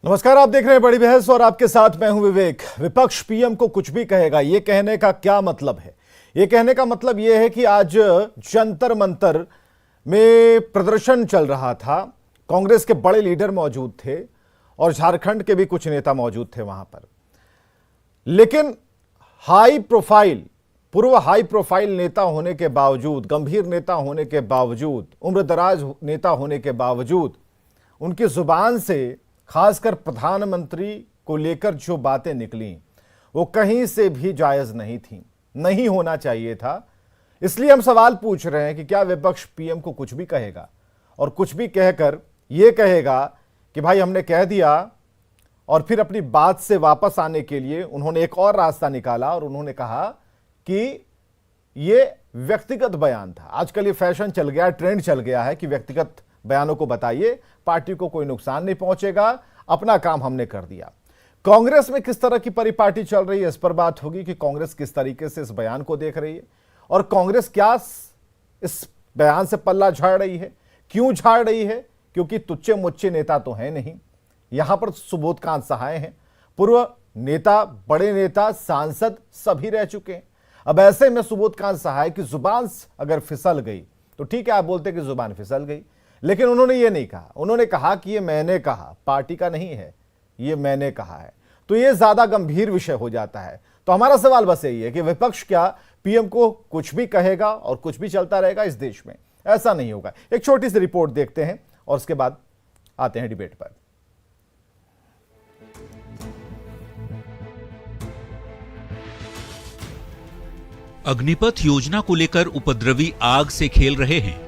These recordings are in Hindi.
नमस्कार, आप देख रहे हैं बड़ी बहस और आपके साथ मैं हूं विवेक। विपक्ष पीएम को कुछ भी कहेगा, यह कहने का क्या मतलब है? यह कहने का मतलब यह है कि आज जंतर मंतर में प्रदर्शन चल रहा था, कांग्रेस के बड़े लीडर मौजूद थे और झारखंड के भी कुछ नेता मौजूद थे वहां पर। लेकिन पूर्व हाई प्रोफाइल नेता होने के बावजूद, गंभीर नेता होने के बावजूद, उम्रदराज नेता होने के बावजूद उनकी जुबान से खासकर प्रधानमंत्री को लेकर जो बातें निकली वो कहीं से भी जायज नहीं थी, नहीं होना चाहिए था। इसलिए हम सवाल पूछ रहे हैं कि क्या विपक्ष पीएम को कुछ भी कहेगा और कुछ भी कहकर यह कहेगा कि भाई हमने कह दिया, और फिर अपनी बात से वापस आने के लिए उन्होंने एक और रास्ता निकाला और उन्होंने कहा कि यह व्यक्तिगत बयान था। आजकल ये फैशन चल गया, ट्रेंड चल गया है कि व्यक्तिगत बयानों को बताइए, पार्टी को कोई नुकसान नहीं पहुंचेगा, अपना काम हमने कर दिया। कांग्रेस में किस तरह की परिपाटी चल रही है, इस पर बात होगी कि कांग्रेस किस तरीके से इस बयान को देख रही है और कांग्रेस क्या इस बयान से पल्ला झाड़ रही है, क्यों झाड़ रही है? क्योंकि तुच्चे मुच्चे नेता तो हैं नहीं, यहां पर सुबोधकांत सहाय हैं, पूर्व नेता, बड़े नेता, सांसद सभी रह चुके हैं। अब ऐसे में सुबोधकांत सहाय की जुबान अगर फिसल गई तो ठीक है, आप बोलते कि जुबान फिसल गई, लेकिन उन्होंने ये नहीं कहा। उन्होंने कहा कि ये मैंने कहा, पार्टी का नहीं है, ये मैंने कहा है, तो ये ज्यादा गंभीर विषय हो जाता है। तो हमारा सवाल बस यही है कि विपक्ष क्या पीएम को कुछ भी कहेगा और कुछ भी चलता रहेगा इस देश में? ऐसा नहीं होगा। एक छोटी सी रिपोर्ट देखते हैं और उसके बाद आते हैं डिबेट पर। अग्निपथ योजना को लेकर उपद्रवी आग से खेल रहे हैं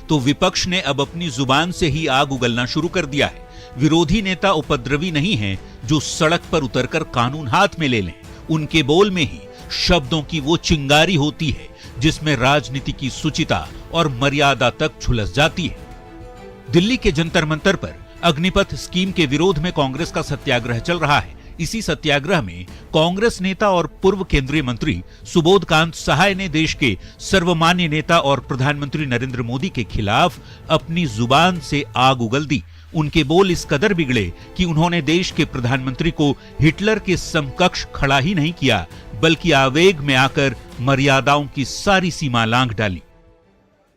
तो विपक्ष ने अब अपनी जुबान से ही आग उगलना शुरू कर दिया है। विरोधी नेता उपद्रवी नहीं हैं जो सड़क पर उतरकर कानून हाथ में ले लें। उनके बोल में ही शब्दों की वो चिंगारी होती है जिसमें राजनीति की शुचिता और मर्यादा तक झुलस जाती है। दिल्ली के जंतर मंतर पर अग्निपथ स्कीम के विरोध में कांग्रेस का सत्याग्रह चल रहा है। इसी सत्याग्रह में कांग्रेस नेता और पूर्व केंद्रीय मंत्री सुबोधकांत सहाय ने देश के सर्वमान्य नेता और प्रधानमंत्री नरेंद्र मोदी के खिलाफ अपनी जुबान से आग उगल दी। उनके बोल इस कदर बिगड़े कि उन्होंने देश के प्रधानमंत्री को हिटलर के समकक्ष खड़ा ही नहीं किया, बल्कि आवेग में आकर मर्यादाओं की सारी सीमा लांघ डाली।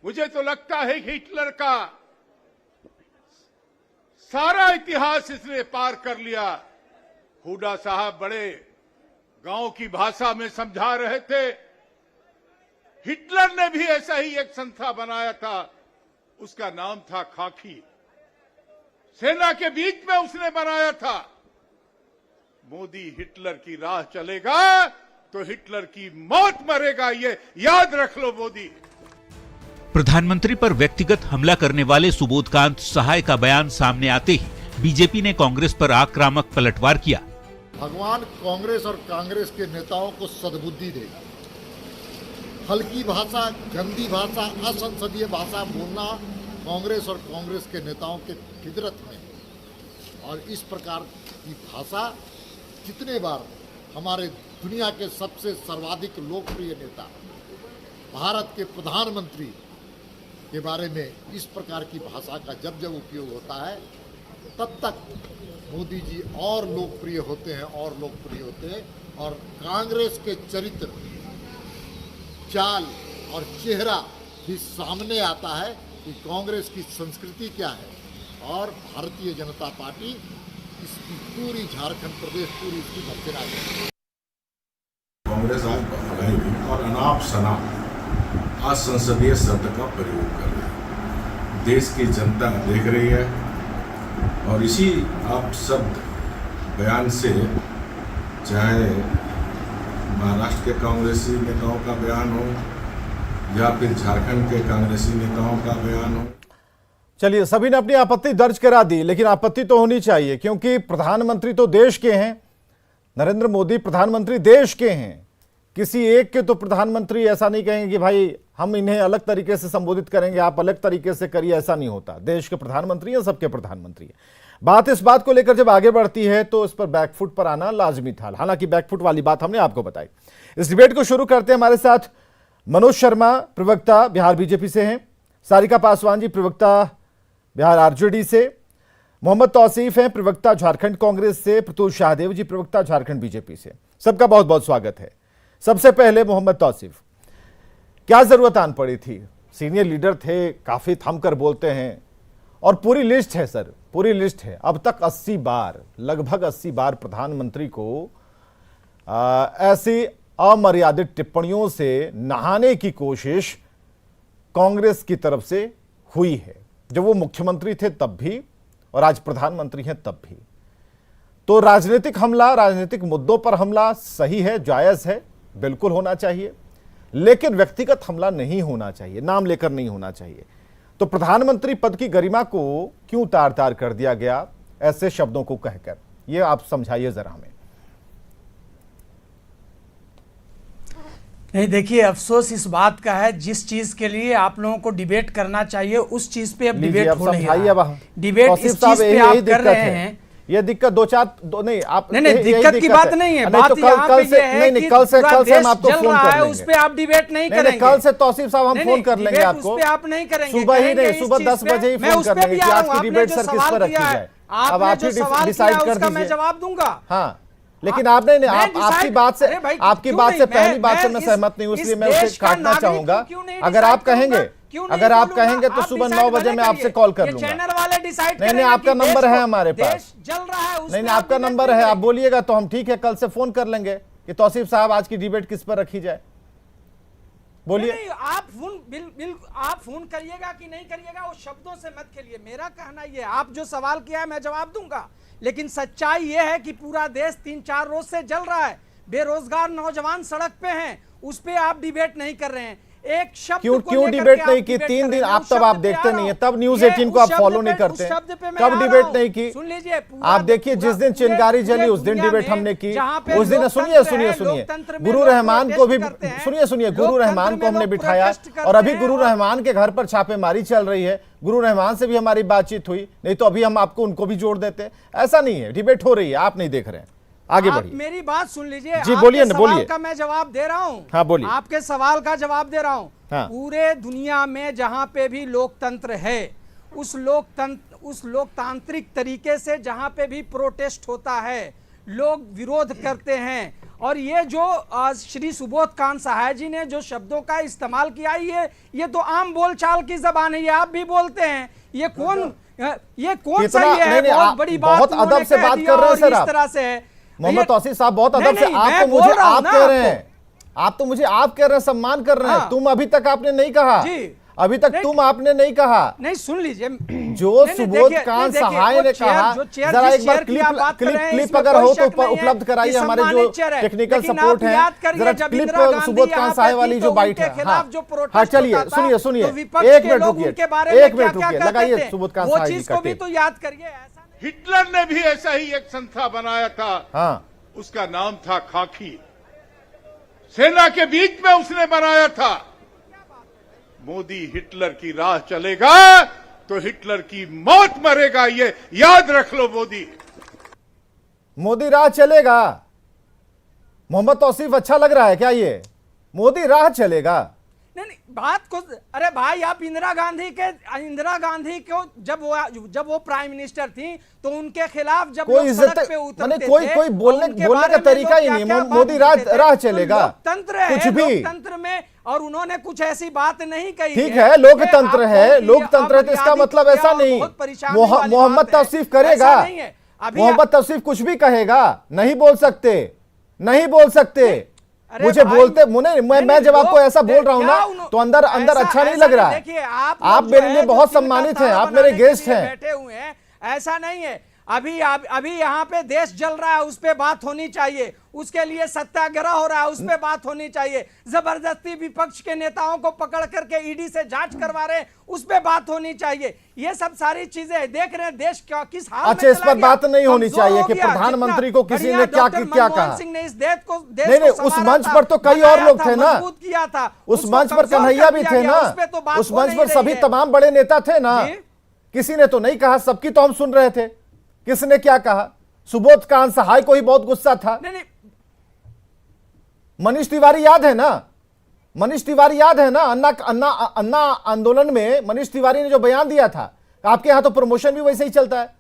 मुझे तो लगता है कि हिटलर का सारा इतिहास इसने पार कर लिया। हुडा साहब बड़े गांव की भाषा में समझा रहे थे, हिटलर ने भी ऐसा ही एक संस्था बनाया था, उसका नाम था खाकी, सेना के बीच में उसने बनाया था। मोदी हिटलर की राह चलेगा तो हिटलर की मौत मरेगा, ये याद रख लो मोदी। प्रधानमंत्री पर व्यक्तिगत हमला करने वाले सुबोधकांत सहाय का बयान सामने आते ही बीजेपी ने कांग्रेस पर आक्रामक पलटवार किया। भगवान कांग्रेस और कांग्रेस के नेताओं को सद्बुद्धि दे। हल्की भाषा, गंदी भाषा, असंसदीय भाषा बोलना कांग्रेस और कांग्रेस के नेताओं के फितरत में है। और इस प्रकार की भाषा कितने बार हमारे दुनिया के सबसे सर्वाधिक लोकप्रिय नेता, भारत के प्रधानमंत्री के बारे में इस प्रकार की भाषा का जब जब उपयोग होता है तब तक मोदी जी और लोकप्रिय होते हैं और कांग्रेस के चरित्र, चाल और चेहरा भी सामने आता है कि कांग्रेस की संस्कृति क्या है। और भारतीय जनता पार्टी इसकी पूरी झारखंड प्रदेश पूरी इसकी भर्ती है। कांग्रेस आज भगाई और अनाप शनाप असंसदीय शब्द का प्रयोग कर रही है। देश की जनता देख रही है और इसी आप शब्द बयान से, चाहे महाराष्ट्र के कांग्रेसी नेताओं का बयान हो या फिर झारखंड के कांग्रेसी नेताओं का बयान हो, चलिए, सभी ने अपनी आपत्ति दर्ज करा दी, लेकिन आपत्ति तो होनी चाहिए क्योंकि प्रधानमंत्री तो देश के हैं। नरेंद्र मोदी प्रधानमंत्री देश के हैं। किसी एक के तो प्रधानमंत्री ऐसा नहीं कहेंगे कि भाई हम इन्हें अलग तरीके से संबोधित करेंगे, आप अलग तरीके से करिए, ऐसा नहीं होता। देश के प्रधानमंत्री हैं, सबके प्रधानमंत्री हैं। बात इस बात को लेकर जब आगे बढ़ती है तो इस पर बैकफुट पर आना लाजमी था। हालांकि बैकफुट वाली बात हमने आपको बताई। इस डिबेट को शुरू करते हैं। हमारे साथ मनोज शर्मा, प्रवक्ता बिहार बीजेपी से हैं, सारिका पासवान जी, प्रवक्ता बिहार आरजेडी से, मोहम्मद तौसीफ हैं प्रवक्ता झारखंड कांग्रेस से, प्रत्युष शाहदेव जी प्रवक्ता झारखंड बीजेपी से। सबका बहुत बहुत स्वागत है। सबसे पहले मोहम्मद तौसीफ, क्या जरूरत आन पड़ी थी? सीनियर लीडर थे, काफी थमकर बोलते हैं और पूरी लिस्ट है सर, पूरी लिस्ट है। अब तक 80 बार, लगभग 80 बार प्रधानमंत्री को ऐसी अमर्यादित टिप्पणियों से नहाने की कोशिश कांग्रेस की तरफ से हुई है, जब वो मुख्यमंत्री थे तब भी और आज प्रधानमंत्री हैं तब भी। तो राजनीतिक हमला, राजनीतिक मुद्दों पर हमला सही है, जायज है, बिल्कुल होना चाहिए, लेकिन व्यक्तिगत हमला नहीं होना चाहिए, नाम लेकर नहीं होना चाहिए। तो प्रधानमंत्री पद की गरिमा को क्यों तार तार कर दिया गया ऐसे शब्दों को कहकर? ये आप समझाइए जरा हमें। नहीं, देखिए, अफसोस इस बात का है, जिस चीज के लिए आप लोगों को डिबेट करना चाहिए उस चीज पे अब डिबेट हो नहीं रहा है। डिबेट इस चीज पे आप कर रहे हैं। ये दिक्कत नहीं आप नहीं दिक्कत की बात नहीं है। बात यहाँ पे ये है कि कल से हम आपको फोन कर लेंगे, उस पे आप डिबेट नहीं करेंगे। कल से तौसीफ साहब हम फोन कर लेंगे आपको, उस पे आप नहीं करेंगे। सुबह ही नहीं, सुबह 10 बजे ही फोन कर लेंगे कि आज की डिबेट सर किस पर रखी जाए। अब आप ही डिसाइड कर दीजिए, मैं जवाब दूंगा। हाँ, लेकिन आप नहीं, आपकी बात से पहली बात से मैं सहमत नहीं हूं, इसलिए मैं उसे काटना चाहूंगा। अगर आप कहेंगे तो सुबह 9 बजे मैं आपसे कॉल कर लूंगा। चैनल वाले डिसाइड नहीं, आपका नंबर है हमारे पास, जल रहा है। नहीं, आपका नंबर है, आप बोलिएगा तो हम ठीक है कल से फोन कर लेंगे कि तौसीफ साहब आज की डिबेट किस पर रखी जाए। बोलिए। आप फोन करिएगा कि नहीं करिएगा, वो शब्दों से मत खेलिए। मेरा कहना ये, आप जो सवाल किया है मैं जवाब दूंगा, लेकिन सच्चाई ये है कि पूरा देश 3-4 रोज से जल रहा है। बेरोजगार नौजवान सड़क पे हैं, उस पे आप डिबेट नहीं कर रहे हैं। एक शब्द क्यों डिबेट नहीं की? 3 दिन आप देखते नहीं है, तब न्यूज 18 को आप फॉलो नहीं करते, कब डिबेट नहीं की? सुन लीजिए, आप देखिए, जिस दिन चिंगारी जली उस दिन डिबेट हमने की। उस दिन सुनिए, गुरु रहमान को भी सुनिए, गुरु रहमान को हमने बिठाया और अभी गुरु रहमान के घर पर छापेमारी चल रही है। गुरु रहमान से भी हमारी बातचीत हुई, नहीं तो अभी हम आपको उनको भी जोड़ देते। ऐसा नहीं है, डिबेट हो रही है, आप नहीं देख रहे हैं। आगे बढ़िए, मेरी बात सुन लीजिए। जी बोलिए ना, बोलिए। का मैं जवाब दे रहा हूँ। हाँ बोलिए। आपके सवाल का जवाब दे रहा हूँ। हाँ। पूरे दुनिया में जहाँ पे भी लोकतंत्र है, उस लोकतांत्रिक तरीके से जहाँ पे भी प्रोटेस्ट होता है, लोग विरोध करते हैं। और ये जो श्री सुबोध कांत सहाय जी ने जो शब्दों का इस्तेमाल किया, ये तो आम बोलचाल की जबान है, ये आप भी बोलते हैं। ये कौन सा ये है? बहुत बड़ी बात, बहुत अदब से बात कर रहे हैं सर, इस तरह से है। मोहम्मद तौसीफ साहब बहुत अदब से, आप तो मुझे आप कह रहे हैं, आप तो मुझे आप कह रहे हैं, सम्मान कर रहे हैं। तुम अभी तक आपने नहीं कहा, अभी तक तुम आपने नहीं कहा। नहीं, सुन लीजिए, जो सुबोध कांत सहाय ने कहा, जरा एक बार क्लिप अगर हो तो उपलब्ध कराइए, हमारे जो टेक्निकल सपोर्ट है, जरा क्लिप सुबोध कांत सहाय वाली जो बाइट है। हाँ चलिए, सुनिए, एक मिनट रुकिए, लगाइए सुबोध कांत सहाय जी का टेप। तो याद करिए, हिटलर ने भी ऐसा ही एक संस्था बनाया था। हाँ, उसका नाम था खाकी। सेना के बीच में उसने बनाया था। मोदी हिटलर की राह चलेगा तो हिटलर की मौत मरेगा, ये याद रख लो। मोदी राह चलेगा। मोहम्मद तौसीफ अच्छा लग रहा है क्या ये? मोदी राह चलेगा? नहीं, बात को, अरे भाई, आप इंदिरा गांधी को जब वो प्राइम मिनिस्टर थी तो उनके खिलाफ जब कोई इज्जत पे उतरते थे, कोई बोलने का तरीका ही नहीं। मोदी राह चलेगा, लोकतंत्र है, कुछ भी लोकतंत्र में, और उन्होंने कुछ ऐसी बात नहीं कही। ठीक है, लोकतंत्र है, लोकतंत्र है, तो इसका मतलब ऐसा नहीं मोहम्मद तौसीफ करेगा। मोहम्मद तौसीफ कुछ भी कहेगा, नहीं बोल सकते। मुझे बोलते मैं जब आपको ऐसा बोल रहा हूं ना, तो अंदर अच्छा नहीं लग रहा है। आप मेरे लिए बहुत सम्मानित हैं, आप मेरे गेस्ट हैं। बैठे हुए हैं, ऐसा नहीं है। अभी यहाँ पे देश जल रहा है, उस पे बात होनी चाहिए। उसके लिए सत्याग्रह हो रहा है, उस पे बात होनी चाहिए। जबरदस्ती विपक्ष के नेताओं को पकड़ करके ईडी से जांच करवा रहे हैं, उस पे बात होनी चाहिए। ये सब सारी चीजें देख रहे हैं, देश किस हाल में। अच्छा, इस पर बात नहीं होनी चाहिए कि प्रधानमंत्री को किसी ने क्या कहा। सिंह ने इस देश को नहीं, उस मंच पर तो कई और लोग थे ना, किया था। उस मंच पर कन्हैया भी थे ना, उस मंच पर सभी तमाम बड़े नेता थे ना। किसी ने तो नहीं कहा, सबकी तो हम सुन रहे थे। किसने क्या कहा? सुबोध कांत सहाय को ही बहुत गुस्सा था। मनीष तिवारी याद है ना, अन्ना आंदोलन में मनीष तिवारी ने जो बयान दिया था, आपके यहां तो प्रमोशन भी वैसे ही चलता है,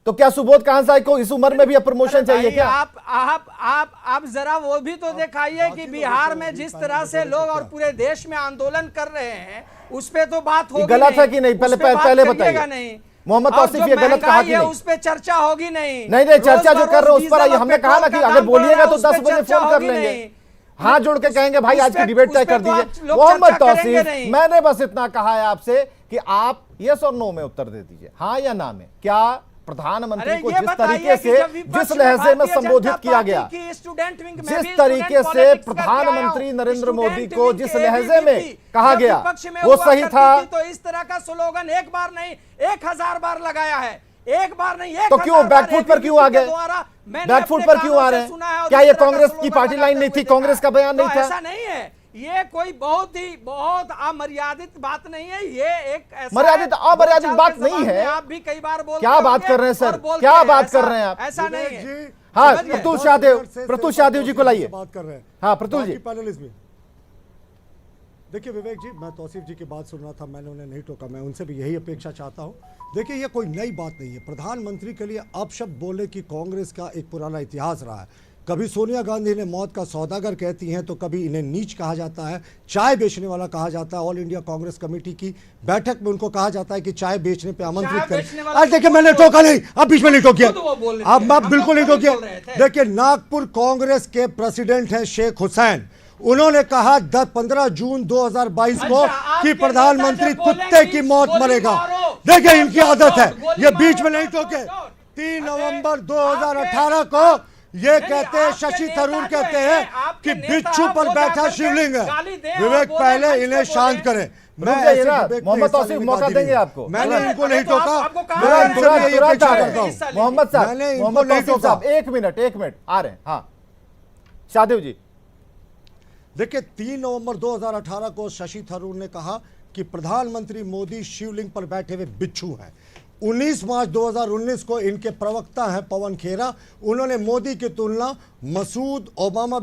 तो क्या सुबोध कांसाई को इस उम्र में भी अब प्रमोशन चाहिए क्या? आप जरा वो भी तो दिखाइए कि बिहार में जिस तरह से लोग और पूरे देश में आंदोलन कर रहे हैं उस पे तो बात होगी, गलत है कि नहीं? पहले बताइए नहीं। मोहम्मद तौसीफ, ये गलत कहा कि नहीं? उस पे चर्चा होगी नहीं। नहीं, चर्चा जो कर रहे हो उस पर आइए। हमने कहा ना कि अगर बोलिएगा तो 10 बजे फोन कर लेंगे, हाथ जोड़ के कहेंगे भाई आज की डिबेट तय कर दीजिए। मोहम्मद तौसीफ, मैंने बस इतना कहा है आपसे कि आप यस और नो में उत्तर दे दीजिए, हाँ या ना में। क्या प्रधानमंत्री को जिस तरीके से, जिस लहजे में संबोधित किया गया, जिस तरीके से प्रधानमंत्री नरेंद्र मोदी को जिस लहजे में कहा गया वो सही था? तो इस तरह का स्लोगन एक बार नहीं 1000 बार लगाया है, एक बार नहीं, तो क्यों बैकफुट पर क्यों आ गए? बैकफुट पर क्यों आ रहे हैं? क्या ये कांग्रेस की पार्टी लाइन नहीं थी? कांग्रेस का बयान नहीं था? ऐसा नहीं है, ये कोई बहुत अमर्यादित बात नहीं है। ये एक मर्यादित अमर्यादित बात नहीं है। आप भी कई बार बोलते क्या बात कर रहे हैं सर? क्या बात कर रहे हैं आप? ऐसा नहीं है। हाँ, प्रतुल शाहदेव जी को लाइए। बात कर रहे हैं। हाँ प्रतुल जी। पैनलिस्ट में देखिए विवेक जी, मैं तौसीफ जी की बात सुन रहा था, मैंने उन्हें नहीं टोका, मैं उनसे भी यही अपेक्षा चाहता हूं। देखिए ये कोई नई बात नहीं है, प्रधानमंत्री के लिए अपशब्द बोले कि कांग्रेस का एक पुराना इतिहास रहा है। कभी सोनिया गांधी ने मौत का सौदागर कहती हैं, तो कभी इन्हें नीच कहा जाता है, चाय बेचने वाला कहा जाता है। ऑल इंडिया कांग्रेस कमेटी की बैठक में उनको कहा जाता है कि चाय बेचने पे आमंत्रित करें। आज देखिए मैंने टोका नहीं, अब बीच में नहीं टोकिया, अब मैं बिल्कुल नहीं टोकिया। देखिए नागपुर कांग्रेस के प्रेसिडेंट हैं शेख हुसैन, उन्होंने कहा 15 जून 2022 को कि प्रधानमंत्री कुत्ते की मौत मरेगा। देखिए इनकी आदत है, ये बीच में नहीं टोके। 3 नवंबर 2018 को ये कहते हैं, शशि थरूर कहते हैं कि बिच्छू पर बैठा शिवलिंग है। विवेक पहले इन्हें शांत करें। मैं मोहम्मद तौसीफ मौका देंगे आपको। मैंने इनको नहीं टोका, मोहम्मद साहब 1 मिनट आ रहे हैं। हाँ शाहदेव जी। देखिए 3 नवंबर 2018 को शशि थरूर ने कहा कि प्रधानमंत्री मोदी शिवलिंग पर बैठे हुए बिच्छू हैं। 19 मार्च 2019 को इनके प्रवक्ता हैं पवन खेरा, उन्होंने मोदी की तुलना मसूद, ओसामा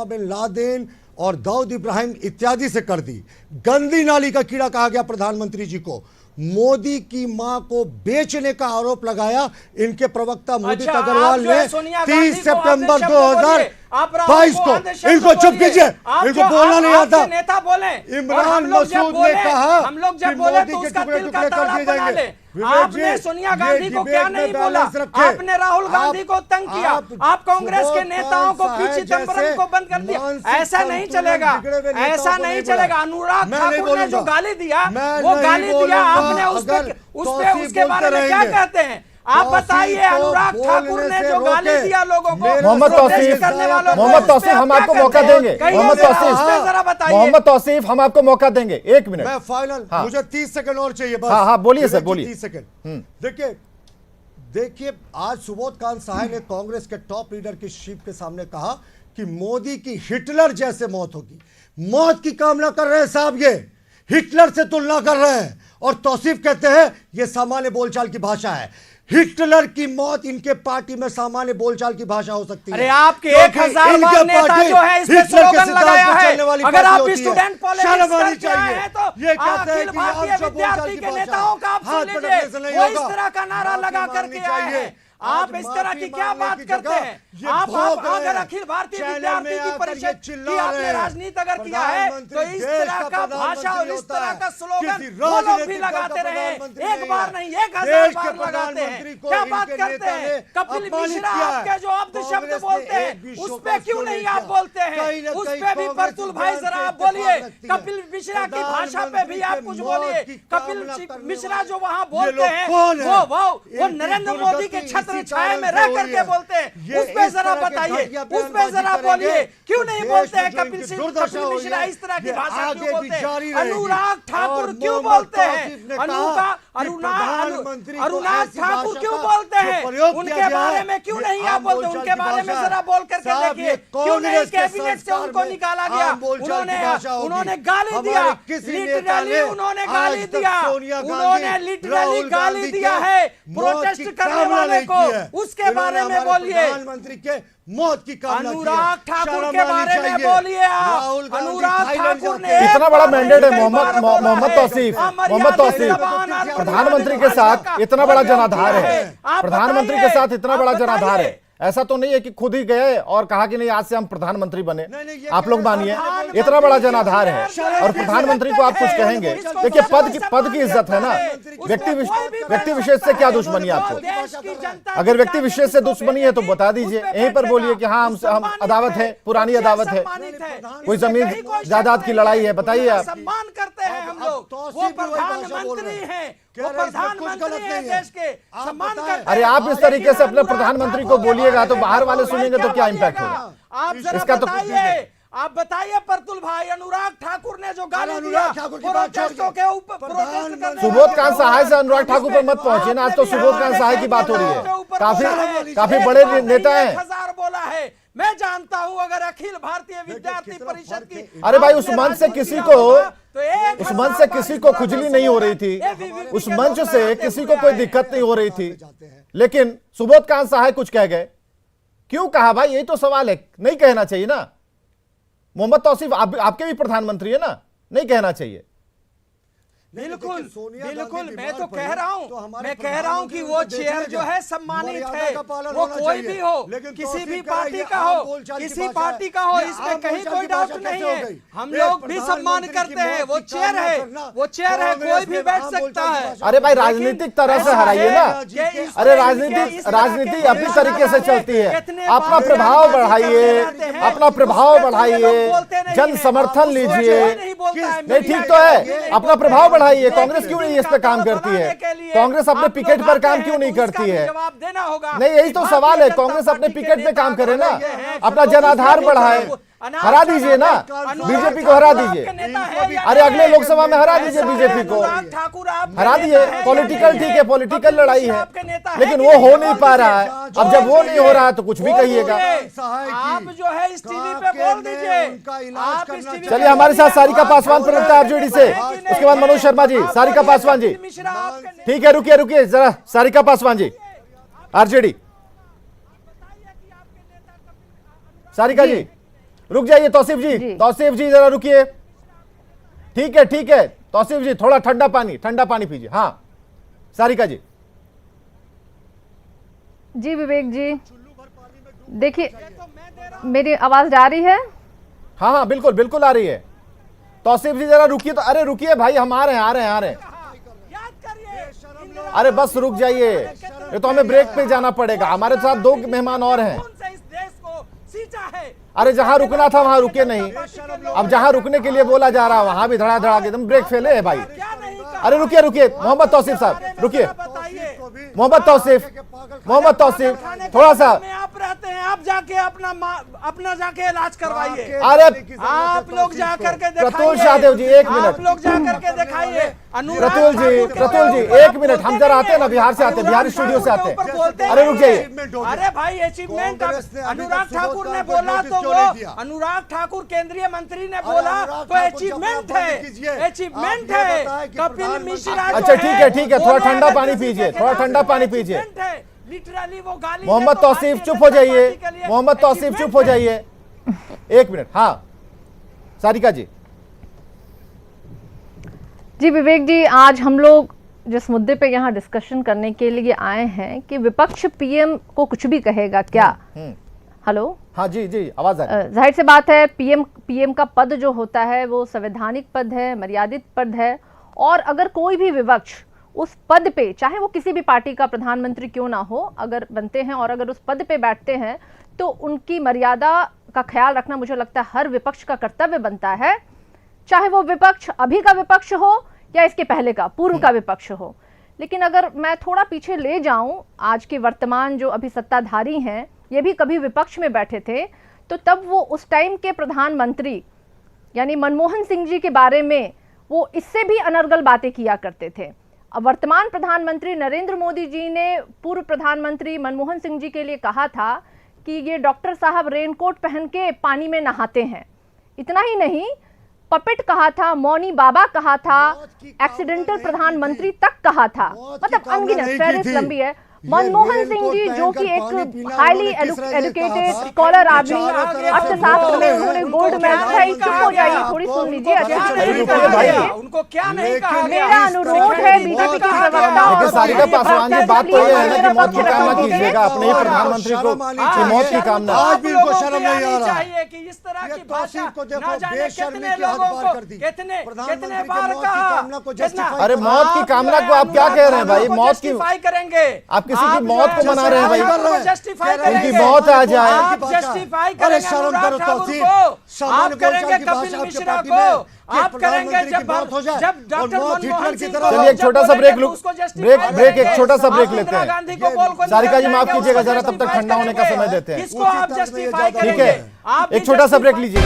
बिन लादेन और दाऊद इब्राहिम इत्यादि से कर दी। गंदी नाली का कीड़ा कहा गया प्रधानमंत्री जी को। मोदी की मां को बेचने का आरोप लगाया इनके प्रवक्ता मोदित अग्रवाल ने 30 सितंबर 2022 को। इनको चुप कीजिए, इनको बोलना नहीं आता। नेता बोले, इमरान मसूद ने कहा हम लोग जब बोले तो उसका दिल का ताड़ा बना ले। आपने सोनिया गांधी को क्या नहीं बोला, आपने राहुल गांधी को तंग किया, आप कांग्रेस के नेताओं को पीछे चिदंबरम को बंद कर दिया। ऐसा नहीं चलेगा, ऐसा नहीं चलेगा। अनुराग ठाकुर ने जो गाली दिया वो गाली दिया, आपने उसके बारे में क्या कहते हैं आप बताइए? अनुराग ठाकुर ने जो गाली दिया लोगों को, मोहम्मद तौसीफ हम आपको मौका देंगे। मोहम्मद तौसीफ हम आपको मौका देंगे। 1 मिनट मैं फाइनल, मुझे 30 सेकंड और चाहिए बस। हाँ बोलिए सर, बोलिए। 30 सेकंड। देखिए आज सुबोध कांसाई ने कांग्रेस के टॉप लीडर की शीप के सामने कहा कि मोदी की हिटलर जैसे मौत होगी। मौत की कामना कर रहे हैं साहब, ये हिटलर से तुलना कर रहे हैं। और तौसीफ कहते हैं ये सामान्य बोलचाल की भाषा है। हिटलर की मौत इनके पार्टी में सामान्य बोलचाल की भाषा हो सकती है। अरे आपके 1000 बार नेता जो है इस पे स्लोगन लगाया है। अगर आप स्टूडेंट पॉलिटिक्स करते हैं तो ये कहते हैं कि भारतीय विद्यार्थी के नेताओं का आप सुन लीजिए, वो इस तरह का नारा लगा करके आए हैं। आप इस तरह की क्या बात करते हैं? आप अगर अखिल भारतीय विद्यार्थी की परिषद की आपने राजनीति अगर किया है तो इस तरह का भाषा और इस तरह का स्लोगन वो लोग भी लगाते रहे। एक बार नहीं 1000 बार लगाते हैं। क्या बात करते हैं? कपिल मिश्रा आपके जो अब्द शब्द बोलते हैं उस पे क्यों नहीं आप बोलते हैं? उस पे भी प्रतुल भाई जरा आप बोलिए। कपिल मिश्रा की भाषा पे भी आप कुछ बोलिए। कपिल मिश्रा जो वहां बोलते हैं वो नरेंद्र मोदी के छत्र छाया में रह करके बोलते हैं। उस पे जरा बताइए, उस पे जरा बोलिए। क्यों नहीं बोलते हैं कपिल मिश्रा इस तरह की भाषा क्यों बोलते हैं? अनुराग ठाकुर क्यों बोलते हैं? अनुराग ठाकुर क्यों बोलते हैं? उनके बारे में क्यों नहीं आप बोलते? उनके बारे में जरा बोल करके देखिए। क्यों नहीं कैबिनेट से उनको निकाला गया? उन्होंने गाली दिया, लिटरली उन्होंने गाली दिया, उन्होंने लिटरली गाली दिया है प्रोटेस्ट करने वाले को। उसके बारे में बोलिए। प्रधानमंत्री के मौत की कामना की है। अनुराग ठाकुर शर्म के आनी बारे में चाहिए। बोलिए आप। राहुल गांधी अनुराग थाईलैंड ठाकुर जाके- ने इतना बड़ा मैंडेट है कई बार बोला मोहम्मद है। तौसीफ, मोहम्मद तौसीफ जबान प्रधानमंत्री के साथ इतना बड़ा जनाधार है, आप प्रधानमंत्री के बताइए, साथ इतना आप बड़ा जनाधार बताइए। है। ऐसा तो नहीं है कि खुद ही गए और कहा कि नहीं आज से हम प्रधानमंत्री बने। नहीं, ये आप लोग मानिए प्रधानमंत्री इतना बड़ा की जनाधार है शर्म और प्रधानमंत्री को आप कुछ कहेंगे। देखिए पद की इज्जत है ना, व्यक्ति विशेष से क्या दुश्मनी है आपको? अगर व्यक्ति विशेष से दुश्मनी है तो बता दीजिए, यहीं पर बोलिए कि हाँ हम अदावत है, पुरानी अदावत है, कोई जमीन जायदाद की लड़ाई है, बताइए आप। सम्मान करते हैं हम लोग, वो प्रधानमंत्री हैं, वो प्रधानमंत्री हैं देश के, सम्मान करते हैं। अरे आप इस तरीके से अपने प्रधानमंत्री को बोलिएगा तो बाहर वाले सुनेंगे तो क्या इम्पैक्ट होगा? आप जरा इसका तो बताइए, आप बताइए प्रतुल भाई, अनुराग ठाकुर ने जो गाली दिया अनुराग ठाकुर की बात प्रोटेस्टों के ऊपर, प्रोटेस्ट करने सुबोध कांत सहाय से अनुराग ठाकुर पर मत पहुंचे ना, आज तो सुबोध कांत सहाय की बात हो रही है। काफी बड़े नेता हैं। 1000 बोला है, मैं जानता हूं अगर अखिल भारतीय विद्यार्थी परिषद की अरे भाई उस मंच से किसी को तो 1000 उस मंच से किसी को खुजली नहीं हो रही थी, उस मंच से किसी को कोई दिक्कत नहीं हो रही थी, लेकिन सुबोध कांत सहाय कुछ कह गए। क्यों कहा भाई? यही तो सवाल है। नहीं कहना चाहिए ना। मोहम्मद तौसीफ आपके भी प्रधानमंत्री है ना, नहीं कहना चाहिए। बिल्कुल सोनिया बिल्कुल, गांधी मैं तो बीमार कह पड़ी, रहा तो हूं, हमारे मैं कह रहा हूं कि वो प्रधानमंत्री चेयर देखने जो जाए। है सम्मानित मर्यादा है, का पालन वो होना कोई चाहिए। भी हो, लेकिन किसी तौसीफ भी कह रहा है, पार्टी ये का आम हो, बोलचाल की किसी भाषा पार्टी है। का हो, ये इसमें आम कहीं बोलचाल कोई की डाउट भाषा नहीं कैसे हो है। गई? हम एक लोग भी सम्मान प्रधानमंत्री की करते हैं, मौत वो की चेयर कामना है, करना, वो चेयर है, कांग्रेस कोई भी में बैठ आम सकता बोलचाल की है। भाषा। अरे भाई लेकिन राजनीतिक तरह से ऐसा हराइए है ना। कि इस अरे तरीके इस राजनीति तरह अपनी के तरीके से चलती है। इतने अपना बार प्रभाव बयानबाजी बढ़ाइए, करते रहते हैं, अपना उस प्रभाव पे तो ये लोग बढ़ाइए, बोलते नहीं जन हैं। समर्थन आप लीजिए। कोई नहीं बोलता है, नहीं मीडिया ठीक तो के है, लोग नहीं अपना बोलते प्रभाव हैं। बढ़ाइए। लेकिन कांग्रेस क्यों नहीं इस पे किसी काम का करती है? बनाने के लिए कांग्रेस अपने आप पिकेट लोग पर आते काम हैं क्यों नहीं तो उसका करती भी है? जवाब देना होगा। नहीं यही तो भारतीय सवाल है। जनता कांग्रेस अपने पार्टी के पिकेट पे नेता काम करे ना, ये हैं, अपना फिर जनाधार लोग बढ़ाए, अनाज हरा दीजिए ना, अनुराग बीजेपी को हरा ठाकुर दीजिए। आपके नेता है या अरे नहीं? अगले लोकसभा में हरा दीजिए ऐसा है, बीजेपी को, अनुराग ठाकुर आपके हरा नेता दिए। है या पॉलिटिकल नहीं ठीक है, पॉलिटिकल कपिल लड़ाई मिश्रा है, आपके नेता है लेकिन कि वो नहीं? हो नहीं पा रहा है। अब जब वो नहीं हो रहा है तो कुछ भी वो कहिएगा। बोलिए। सहाय की आप जो है इस टीवी पे काके बोल ने दीजिए, उनका इलाज आप करना इस टीवी चलिए पे हमारे साथ बोलिए। सारिका आप पासवान बोलिए प्रवक्ता आरजेडी से, कि नहीं उसके बाद है। मनोज शर्मा जी, आप सारिका बोलिए पासवान जी। कपिल मिश्रा आपके नेता ठीक है, रुकिए जरा, सारिका पासवान जी आरजेडी। सारिका जी रुक जाइए। तौसीफ जी जरा रुकिए। ठीक है तौसीफ जी, थोड़ा ठंडा पानी पीजिए। हाँ सारिका जी। जी विवेक जी, देखिए मेरी आवाज जा रही है? हाँ बिल्कुल आ रही है। तौसीफ जी जरा रुकिए तो। अरे रुकिए भाई, हम आ रहे हैं। याद करिए, अरे बस रुक जाइए, ये तो हमें ब्रेक पे जाना पड़ेगा। हमारे साथ 2 मेहमान और हैं। कौन सा इस देश को सींचा है? अरे जहां रुकना था वहां रुके नहीं, अब जहां रुकने के लिए बोला जा रहा है वहां भी धड़ा के एकदम ब्रेक फेले है भाई। क्या नहीं कहा? अरे रुकिए मोहम्मद तौसीफ साहब, रुकिए। बताइए, मोहम्मद तौसीफ थोड़ा सा। में आप रहते हैं, आप जाके अपना जाके इलाज करवाइए। अरे आप लोग जा करके दिखाइए। प्रतुल शाहदेव जी, एक मिनट। आप लोग जा करके दिखाइए। अनुराग प्रतुल ठाकुर जी के 1 मिनट, हम जरा आते हैं ना, बिहार से आते हैं, बिहार स्टूडियो से आते हैं। अरे रुक जाइए। अरे भाई अचीवमेंट, कांग्रेस ने अभी अनुराग तक ठाकुर सुबोध ने कांत को बोला नोटिस तो क्यों नहीं वो दिया? अनुराग ठाकुर केंद्रीय मंत्री ने बोला अनुराग तो ठाकुर अचीवमेंट जब आप है, कीजिए, अचीवमेंट आप ये है। बताएं कि कपिल प्रधानमंत्री- मिश्रा जो अच्छा ठीक है, थोड़ा वो ठंडा लोग पानी किसी पीजिए, के थोड़ा खिलाफ ठंडा पानी achievement पीजिए। है। लिटरली वो गाली मोहम्मद है तो तौसीफ भारतीय चुप हो जनता जाइए। पार्टी के लिए मोहम्मद तौसीफ चुप हो achievement है। जाइए 1 मिनट। हाँ सारिका जी। जी विवेक जी, आज हम लोग जिस मुद्दे पे यहाँ डिस्कशन करने के लिए आए हैं कि विपक्ष पीएम को कुछ भी कहेगा क्या। हेलो, हाँ जी आवाज आ रही है। जाहिर सी बात है, पीएम का पद जो होता है वो संवैधानिक पद है, मर्यादित पद है, और अगर कोई भी विपक्ष उस पद पे, चाहे वो किसी भी पार्टी का प्रधानमंत्री क्यों ना हो, अगर बनते हैं और अगर उस पद पे बैठते हैं तो उनकी मर्यादा का ख्याल रखना मुझे लगता है हर विपक्ष का कर्तव्य बनता है, चाहे वो विपक्ष अभी का विपक्ष हो या इसके पहले का पूर्व का विपक्ष हो। लेकिन अगर मैं थोड़ा पीछे ले जाऊं, आज के वर्तमान जो अभी सत्ताधारी हैं ये भी कभी विपक्ष में बैठे थे, तो तब वो उस टाइम के प्रधानमंत्री यानी मनमोहन सिंह जी के बारे में वो इससे भी अनर्गल बातें किया करते थे। अब वर्तमान प्रधानमंत्री नरेंद्र मोदी जी ने पूर्व प्रधानमंत्री मनमोहन सिंह जी के लिए कहा था कि ये डॉक्टर साहब रेनकोट पहन के पानी में नहाते हैं। इतना ही नहीं, पपेट कहा था, मौनी बाबा कहा था, एक्सीडेंटल प्रधानमंत्री तक कहा था। मतलब अनगिनत फहरिस्त लंबी है। मनमोहन सिंह जी जो कि एक हाईली एजुकेटेड स्कॉलर आदमी, अर्थशास्त्र में उन्होंने गोल्ड मेडल था, चुप हो जाइए, थोड़ी सुन लीजिए। उनको क्या नहीं कहा? मेरा अनुरोध है बीजेपी की प्रवक्ता सारिका पासवान जी, बात तो ये है ना कि मौत की कामना कीजिएगा अपने ही प्रधानमंत्री को की मौत की कामना। आज भी इनको शर्म नहीं आ रहा चाहिए कि इस तरह की भाषा को देखो, ना जाने बेशर्मी कितने की हद लोगों पार को कर दी। कितने प्रधानमंत्री की बार मौत की कहा। कामना को justify अरे मौत की कामना को आप क्या कह रहे हैं भाई? मौत की करेंगे आप किसी की मौत को मना रहे हैं भाई? जस्टिफाई उनकी मौत आ जाए, आप जस्टिफाई करेंगे शर्म करो तौसीफ, आप करेंगे कपिल मिश्रा को, आप करेंगे जब डॉक्टर मनमोहन सिंह को, चलिए एक छोटा सा ब्रेक एक छोटा सा ब्रेक लेते हैं। गांधी को बोल सारिका जी माफ कीजिएगा जरा, तब तक ठंडा होने का समय देते हैं। किसको आप जस्टिफाई ठीक करेंगे? है, आप एक छोटा सा ब्रेक लीजिए।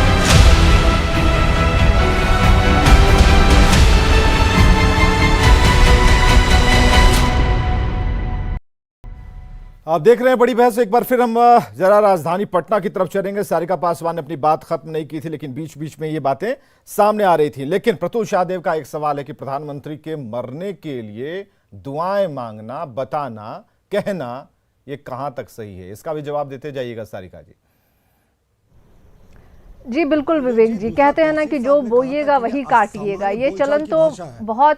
आप देख रहे हैं बड़ी बहस। एक बार फिर हम जरा राजधानी पटना की तरफ चलेंगे। सारिका पासवान ने अपनी बात खत्म नहीं की थी, लेकिन बीच बीच में ये बातें सामने आ रही थी। लेकिन प्रतुल शाहदेव का एक सवाल है कि प्रधानमंत्री के मरने के लिए दुआएं मांगना, बताना, कहना, ये कहां तक सही है? इसका भी जवाब देते जाइएगा सारिका जी। जी बिल्कुल विवेक जी, कहते हैं ना कि जो बोइएगा वही काटिएगा। ये चलन तो बहुत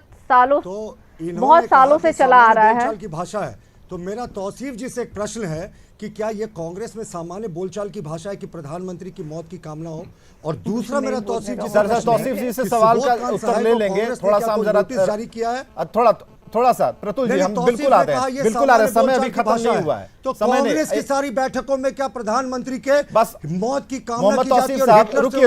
सालों से चला आ रहा है की भाषा है। तो मेरा तौसीफ जी से एक प्रश्न है कि क्या ये कांग्रेस में सामान्य बोलचाल की भाषा है कि प्रधानमंत्री की मौत की कामना हो? और दूसरा मेरा तौसीफ जी तौसीफ जी से सवाल का उत्तर ले लेंगे। थोड़ा सा हम जरा जारी किया है, थोड़ा सा प्रतुल जी, हम बिल्कुल आ रहे हैं, बिल्कुल आ रहे हैं। समय अभी खत्म नहीं हुआ है। तो कांग्रेस की सारी बैठकों में क्या प्रधानमंत्री के बस मौत की कामना मोहम्मद तौसीफ साहब रुकिए,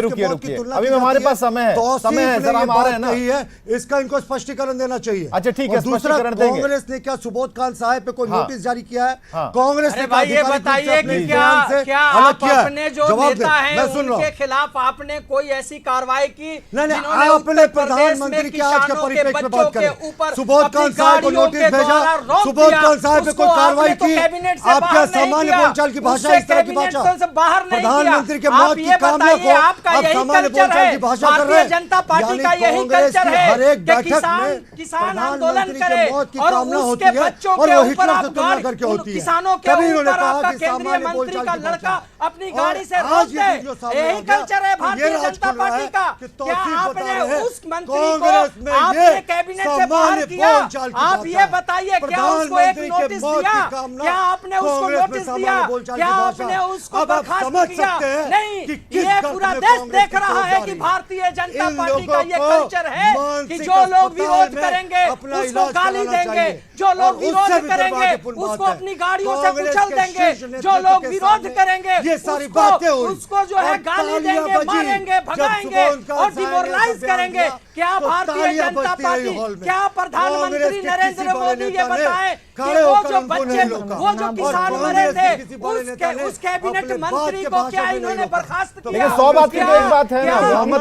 अभी हमारे पास समय है, जरा हम आ रहे हैं ना, इसका इनको स्पष्टीकरण देना चाहिए। अच्छा ठीक है, स्पष्टीकरण देंगे। कांग्रेस ने क्या सुबोध कांत साहब पे कोई नोटिस जारी किया है? हाँ। कांग्रेस ने भाई ये बताइए कि क्या आप अपने जो नेता हैं उनके खिलाफ आपने कोई ऐसी कार्रवाई की? नहीं, आपने प्रधानमंत्री की आज के परिप्रेक्ष्य में बात करें। सुबोध कांत साहब को नोटिस भेजा, सुबोध कांत साहब पे कोई कार्रवाई की? आप क्या सामान्य बोलचाल की भाषा, इस तरह की भाषा प्रधानमंत्री के मौत की कामना को आप सामान्य बोलचाल की भाषा कर रहे हैं? जनता पार्टी का यही कल्चर है हर एक बैठक में किसान आंदोलन करे मौत की और कामना होती उसके है बच्चों और के वो ऊपर हिटलर से आप तुलना करके होती है। किसानों के तभी उन्होंने ऊपर कहा आपका कि केंद्रीय सामान्य मंत्री बोलचाल का की लड़का भाषा। अपनी गाड़ी से रोक आज ये दे, वीडियो सामने यही आ गया कल्चर है तो भारतीय ये राज जनता खुल रहा पार्टी है का। कि क्या तौसीफ बता आपने रहे हैं उस मंत्री कांग्रेस को में आपने ये कैबिनेट से बाहर किया? बोलचाल की आप भाषा ये है। बताइए, क्या उसको एक प्रधानमंत्री के नोटिस मौत दिया? की कामना क्या आपने उसको कांग्रेस में नोटिस सामान्य दिया? बोलचाल क्या की भाषा आपने है। उसको अब आप बर्खास्त समझ किया? सकते हैं नहीं, कि किस ये गर्त पूरा में देश कांग्रेस देख की रहा है फौज कि जा रही है। भारतीय जनता इन पार्टी का ये लोगों को कल्चर है कि मानसिक जो लोग अस्पताल विरोध में करेंगे अपना उसको इलाज गाली कराना देंगे, चाहिए। जो और लोग उससे विरोध भी करेंगे दुर्भाग्यपूर्ण उसको बात है। अपनी गाड़ियों से कांग्रेस कुचल के देंगे, शीर्ष जो नेतृत्व लोग के विरोध सामने करेंगे ये सारी बातें हुई उसको जो है और गाली तालियां देंगे, बजी। मारेंगे, जब भगाएंगे सुबोध कांत और साहब ने डिमोरलाइज बयान करेंगे। दिया, क्या तो भारतीय तालियां जनता बजती रही पार्टी, हॉल में। क्या प्रधानमंत्री कांग्रेस के नरेंद्र किसी बड़े मोदी ये नेता ने बताएं कि खड़े वो होकर जो उनको बच्चे, नहीं रोका। वो जो और किसान मरे कांग्रेस थे के किसी बड़े नेता ने उस कैबिनेट अपने बात मंत्री के को भाषण क्या में इन्होंने नहीं रोका। बर्खास्त तो किया? लेकिन 100 बात की तो एक बात है ना मोहम्मद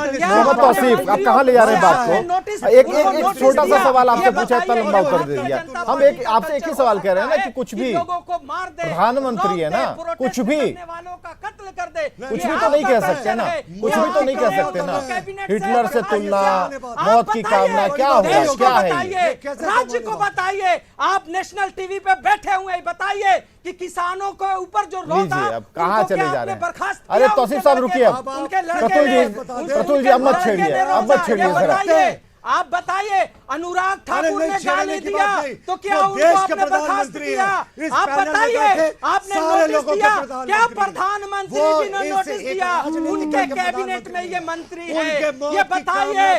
तौसीफ, आप कहाँ ले जा रहे हैं बात को? एक छोटा सा सवाल आपसे पूछा, इतना लंबा उत्तर दे दिया। हम आपसे एक ही सवाल कह रहे हैं ना कि कुछ भी प्रधानमंत्री है ना, कुछ भी तो नहीं कह सकते ना, कुछ भी तो नहीं कह सकते ना। हिटलर से तुलना, मौत की कामना, क्या हुआ, क्या है? राज्य को बताइए, आप नेशनल टीवी पे बैठे हुए बताइए कि किसानों के ऊपर जो रोक लीजिए, अब कहाँ चले जा रहे हैं? अरे तौसीफ साहब रुकिए, अब प्रतुल जी अब मत छेड़िए, अब मत छेड़िए जरा। आप बताइए, अनुराग ठाकुर ने गाली दिया तो क्या उनको आपने बर्खास्त किया? आप बताइए, आपने नोटिस दिया? क्या प्रधानमंत्री जी ने नोटिस दिया? उनके कैबिनेट में ये मंत्री है, ये बताइए,